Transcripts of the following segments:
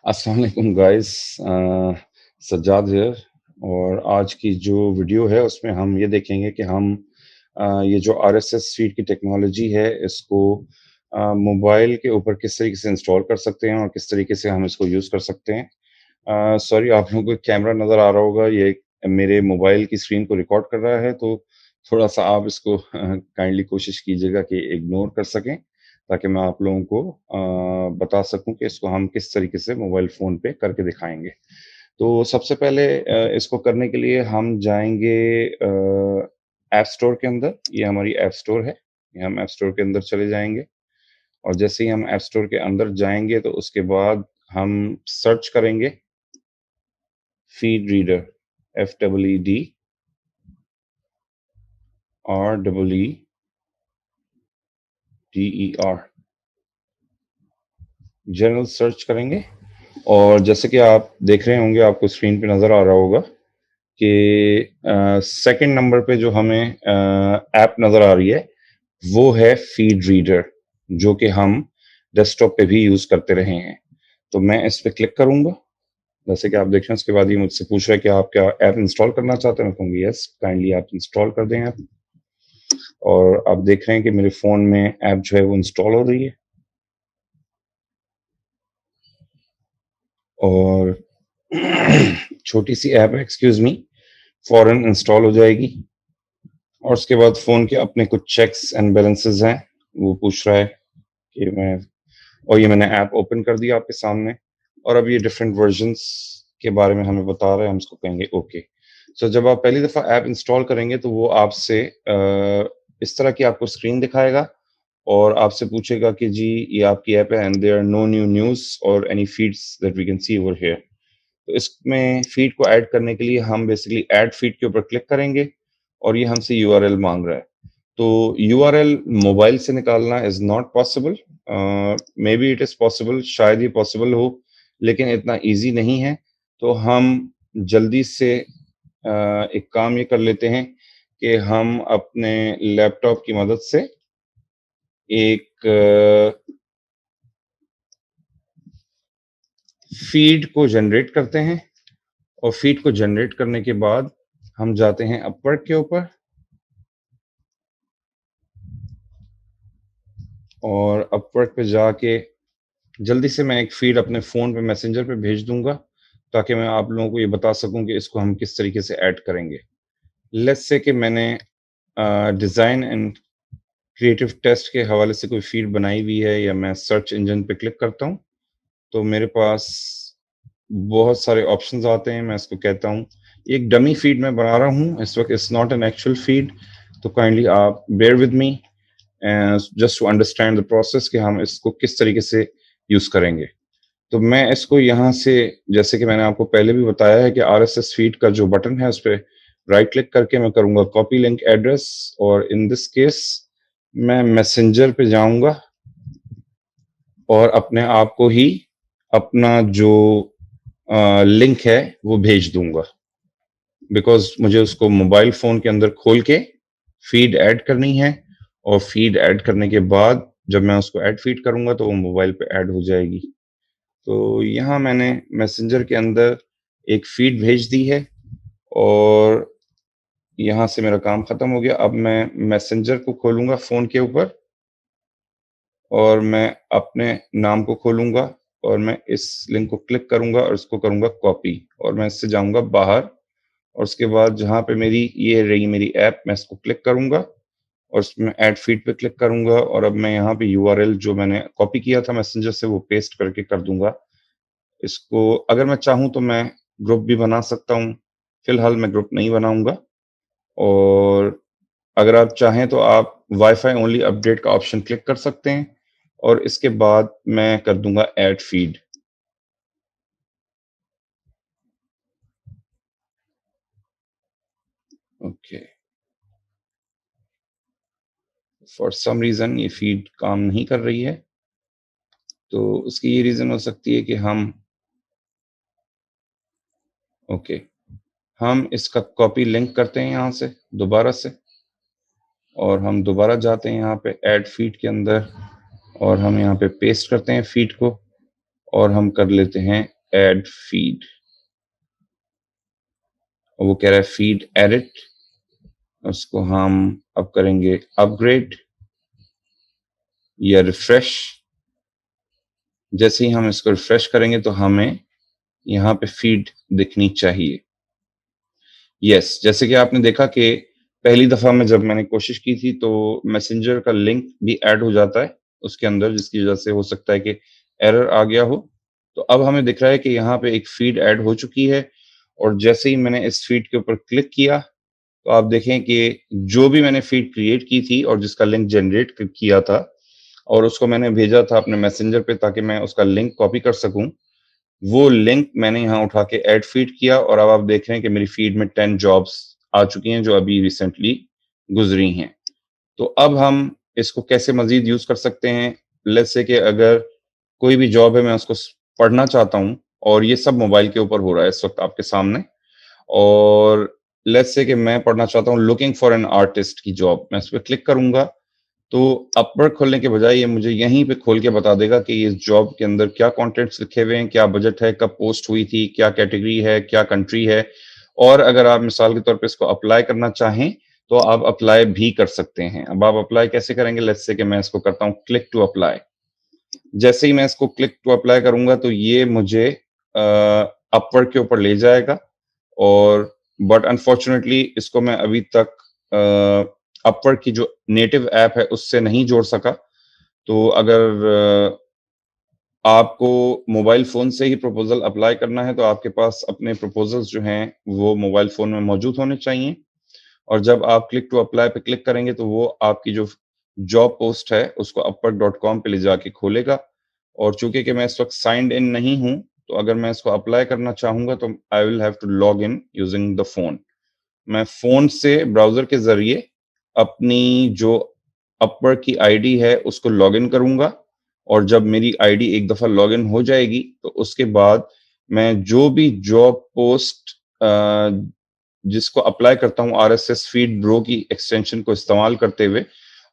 अस्सलाम वालेकुम guys. Sajjad here. और आज की जो वीडियो है उसमें हम ये देखेंगे कि हम ये जो आरएसएस फीड की टेक्नोलॉजी है इसको मोबाइल के ऊपर किस तरीके से इंस्टॉल कर सकते हैं और किस तरीके से हम इसको यूज़ कर सकते हैं। सॉरी, आप लोगों को कैमरा नज़र आ रहा होगा, ये मेरे मोबाइल की स्क्रीन को रिकॉर्ड कर रहा है, तो थोड़ा-सा आप इसको काइंडली कोशिश कीजिएगा कि इग्नोर कर सकें, ताकि मैं आप लोगों को बता सकूं कि इसको हम किस तरीके से मोबाइल फ़ोन पे करके दिखाएँगे। तो सबसे पहले इसको करने के लिए हम जाएँगे ऐप स्टोर के अंदर। ये हमारी ऐप स्टोर है। ये हम ऐप स्टोर के अंदर चले जाएँगे और जैसे ही हम ऐप स्टोर के अंदर जाएँगे तो उसके बाद हम सर्च करेंगे feed reader, FEED REEDER, general search करेंगे। और जैसे कि आप देख रहे होंगे, आपको स्क्रीन पे नज़र आ रहा होगा कि सेकंड नंबर पे जो हमें ऐप नज़र आ रही है, वो है फीड रीडर, जो कि हम डेस्कटॉप पे भी यूज़ करते रहे हैं। तो मैं इस पे क्लिक करूँगा। जैसे कि आप देख रहे हैं, उसके बाद ये मुझसे पूछ रहा है कि आप क्या ऐप इंस्टॉल करना चाहते हैं? मैं कहूँगी यस, काइंडली आप इंस्टॉल कर दें ऐप। और आप देख रहे हैं कि मेरे फ़ोन में ऐप जो है वो इंस्टॉल हो रही है और छोटी सी ऐप है, एक्सक्यूज़ मी, फ़ौरन इंस्टॉल हो जाएगी। और उसके बाद फ़ोन के अपने कुछ चेक्स एंड बैलेंसेस हैं, वो पूछ रहा है कि मैं, और ये मैंने ऐप ओपन कर दिया आपके सामने। और अब ये डिफरेंट वर्जन्स के बारे में हमें बता रहा है, हम इसको कहेंगे ओके। सो जब आप पहली दफ़ा ऐप इंस्टॉल करेंगे तो वो आपसे इस तरह की आपको स्क्रीन दिखाएगा और आपसे पूछेगा कि जी ये आपकी ऐप है and there are no new news और any feeds that we can see over here. तो इसमें फीड को ऐड करने के लिए हम बेसिकली ऐड फीड के ऊपर क्लिक करेंगे और ये हमसे यूआरएल मांग रहा है। तो यूआरएल मोबाइल से निकालना is not possible. May be it is possible, शायद ये पॉसिबल हो, लेकिन इतना इजी नहीं है। तो हम जल्दी से एक काम ये कर लेते हैं कि हम अपने लैपटॉप की मदद से एक फीड को जनरेट करते हैं और फीड को जनरेट करने के बाद हम जाते हैं अपवर्क के ऊपर और अपवर्क पे जाके जल्दी से मैं एक फीड अपने फ़ोन पे मैसेंजर पे भेज दूंगा, ताकि मैं आप लोगों को ये बता सकूं कि इसको हम किस तरीके से ऐड करेंगे। लेट्स से कि मैंने डिज़ाइन एंड क्रिएटिव टेस्ट के हवाले से कोई फीड बनाई हुई है या मैं सर्च इंजन पे क्लिक करता हूँ, तो मेरे पास बहुत सारे ऑप्शंस आते हैं। मैं इसको कहता हूँ, एक डमी फीड मैं बना रहा हूँ इस वक्त, it's not an actual feed. तो काइंडली आप bear with me just to understand the process कि हम इसको किस तरीके से यूज़ करेंगे। तो मैं इसको यहाँ से, जैसे कि मैंने आपको पहले भी बताया है कि आरएसएस फीड का जो बटन है उस पे राइट क्लिक करके मैं करूँगा कॉपी लिंक एड्रेस, और इन दिस केस मैं मैसेंजर पे जाऊँगा और अपने आप को ही अपना जो लिंक है वो भेज दूंगा, बिकॉज मुझे उसको मोबाइल फ़ोन के अंदर खोल के फीड ऐड करनी है। और फीड ऐड करने के बाद जब मैं उसको ऐड फीड करूँगा तो वो मोबाइल पे ऐड हो जाएगी। तो यहाँ मैंने मैसेंजर के अंदर एक फीड भेज दी है और यहाँ से मेरा काम ख़त्म हो गया। अब मैं मैसेंजर को खोलूँगा फ़ोन के ऊपर और मैं अपने नाम को खोलूँगा और मैं इस लिंक को क्लिक करूँगा और इसको करूँगा कॉपी और मैं इससे जाऊँगा बाहर। और उसके बाद जहाँ पे मेरी ये रही मेरी ऐप, मैं इसको क्लिक करूँगा और इसमें ऐड फीड पे क्लिक करूँगा और अब मैं यहाँ पे यूआरएल जो मैंने कॉपी किया था मैसेंजर से वो पेस्ट करके कर दूँगा। इसको अगर मैं चाहूँ तो मैं ग्रुप भी बना सकता हूँ। फ़िलहाल मैं ग्रुप नहीं बनाऊँगा। और अगर आप चाहें तो आप वाईफ़ाई ओनली अपडेट का ऑप्शन क्लिक कर सकते हैं और इसके बाद मैं कर दूँगा add feed. Okay, for some reason ये फीड काम नहीं कर रही है, तो उसकी ये रीज़न हो सकती है कि हम, ओके, हम इसका कॉपी लिंक करते हैं यहाँ से दोबारा से और हम दोबारा जाते हैं यहाँ पे ऐड फीड के अंदर और हम यहाँ पे पेस्ट करते हैं फीड को और हम कर लेते हैं ऐड फीड। वो कह रहा है फीड एडिट, उसको हम अब करेंगे अपग्रेड या रिफ्रेश। जैसे ही हम इसको रिफ्रेश करेंगे तो हमें यहाँ पे फीड दिखनी चाहिए। यस, जैसे कि आपने देखा कि पहली दफ़ा में जब मैंने कोशिश की थी तो मैसेंजर का लिंक भी ऐड हो जाता है उसके अंदर, जिसकी वज़ह से हो सकता है कि एरर आ गया हो। तो अब हमें दिख रहा है कि यहाँ पे एक फीड ऐड हो चुकी है और जैसे ही मैंने इस फीड के ऊपर क्लिक किया, तो आप देखें कि जो भी मैंने फीड क्रिएट की थी और जिसका लिंक जनरेट किया था और उसको मैंने भेजा था अपने मैसेंजर पे ताकि मैं उसका लिंक कॉपी कर सकूँ, वो लिंक मैंने यहाँ उठा के ऐड फीड किया और अब आप देख रहे हैं कि मेरी फीड में 10 जॉब्स आ चुकी हैं जो अभी रिसेंटली गुज़री हैं। तो अब हम इसको कैसे मज़ीद यूज़ कर सकते हैं? लेट्स से कि अगर कोई भी जॉब है मैं उसको पढ़ना चाहता हूँ और ये सब मोबाइल के ऊपर हो रहा है इस वक़्त आपके सामने, और लेट्स से कि मैं पढ़ना चाहता हूँ लुकिंग फॉर एन आर्टिस्ट की जॉब। मैं उस पे क्लिक करूँगा तो अपवर्क खोलने के बजाय ये मुझे यहीं पे खोल के बता देगा कि इस जॉब के अंदर क्या कंटेंट्स लिखे हुए हैं, क्या बजट है, कब पोस्ट हुई थी, क्या कैटेगरी है, क्या कंट्री है, और अगर आप मिसाल के तौर पे इसको अप्लाई करना चाहें, तो आप अप्लाई भी कर सकते हैं। अब आप अप्लाई कैसे करेंगे? लेट्स से कि मैं इसको करता हूँ क्लिक टू अप्लाई। जैसे ही मैं इसको क्लिक टू अप्लाई करूँगा तो ये मुझे अपवर्क के ऊपर ले जाएगा और बट अनफॉर्च्यूनेटली इसको मैं अभी तक अपवर्क की जो नेटिव ऐप है उससे नहीं जोड़ सका। तो अगर आपको मोबाइल फ़ोन से ही प्रपोज़ल अप्लाई करना है तो आपके पास अपने प्रपोज़ल्स जो हैं वो मोबाइल फ़ोन में मौजूद होने चाहिए और जब आप क्लिक टू अप्लाई पे क्लिक करेंगे तो वो आपकी जो जॉब पोस्ट है उसको अपवर्क डॉट कॉम पे ले जाके खोलेगा और चूँकि कि मैं इस वक़्त साइन्ड इन नहीं हूँ, तो अगर मैं इसको अप्लाई करना चाहूँगा तो I will have to log in using the phone. मैं फ़ोन से ब्राउज़र के ज़रिए अपनी जो अपवर्क की आईडी है उसको लॉगिन करूँगा और जब मेरी आईडी एक दफ़ा लॉगिन हो जाएगी, तो उसके बाद मैं जो भी जॉब पोस्ट जिसको अप्लाई करता हूँ आरएसएस फीड ब्रो की एक्सटेंशन को इस्तेमाल करते हुए,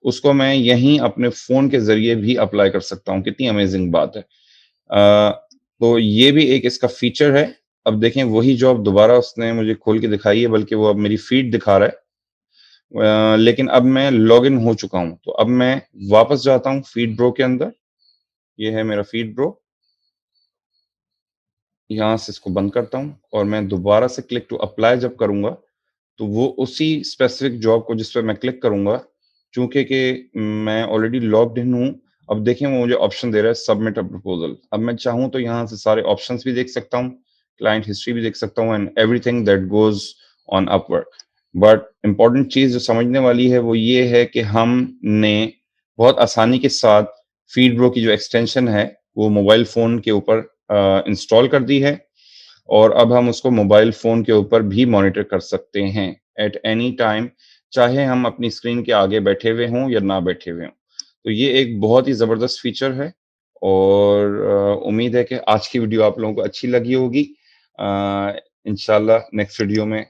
उसको मैं यहीं अपने फ़ोन के ज़रिए भी अप्लाई कर सकता हूँ। कितनी अमेज़िंग बात है। अ, तो ये भी एक इसका फ़ीचर है। अब देखें वही जॉब दोबारा उसने मुझे खोल के दिखाई है, बल्कि वो अब मेरी फ़ीड दिखा रहा है। लेकिन अब मैं लॉगिन हो चुका हूँ, तो अब मैं वापस जाता हूँ फ़ीड ब्रो के अंदर। ये है मेरा फ़ीड ब्रो। यहाँ से इसको बंद करता हूँ और मैं दोबारा से क्लिक टू अप्लाई जब करूँगा, तो वो उसी स्पेसिफ़िक जॉब को जिस पे मैं क्लिक करूँगा, चूँकि कि मैं ऑलरेडी लॉग्ड इन हूँ, अब देखें वो मुझे ऑप्शन दे रहा है सबमिट अ प्रपोज़ल। अब मैं चाहूँ तो यहाँ से सारे ऑप्शंस भी देख सकता हूँ, क्लाइंट हिस्ट्री भी देख सकता हूँ and everything that goes on Upwork. But important चीज़ जो समझने वाली है वो ये है कि हमने बहुत आसानी के साथ फ़ीडब्रो की जो एक्सटेंशन है, वो मोबाइल फ़ोन के ऊपर इंस्टॉल कर दी है और अब हम उसको मोबाइल फ़ोन के ऊपर भी मॉनिटर कर सकते हैं एट एनी टाइम, चाहे हम अपनी स्क्रीन के आगे बैठे हुए हों या ना बैठे हुए हों। तो ये एक बहुत ही ज़बरदस्त फ़ीचर है और उम्मीद है कि आज की वीडियो आप लोगों को अच्छी लगी होगी। इंशाल्लाह नेक्स्ट वीडियो में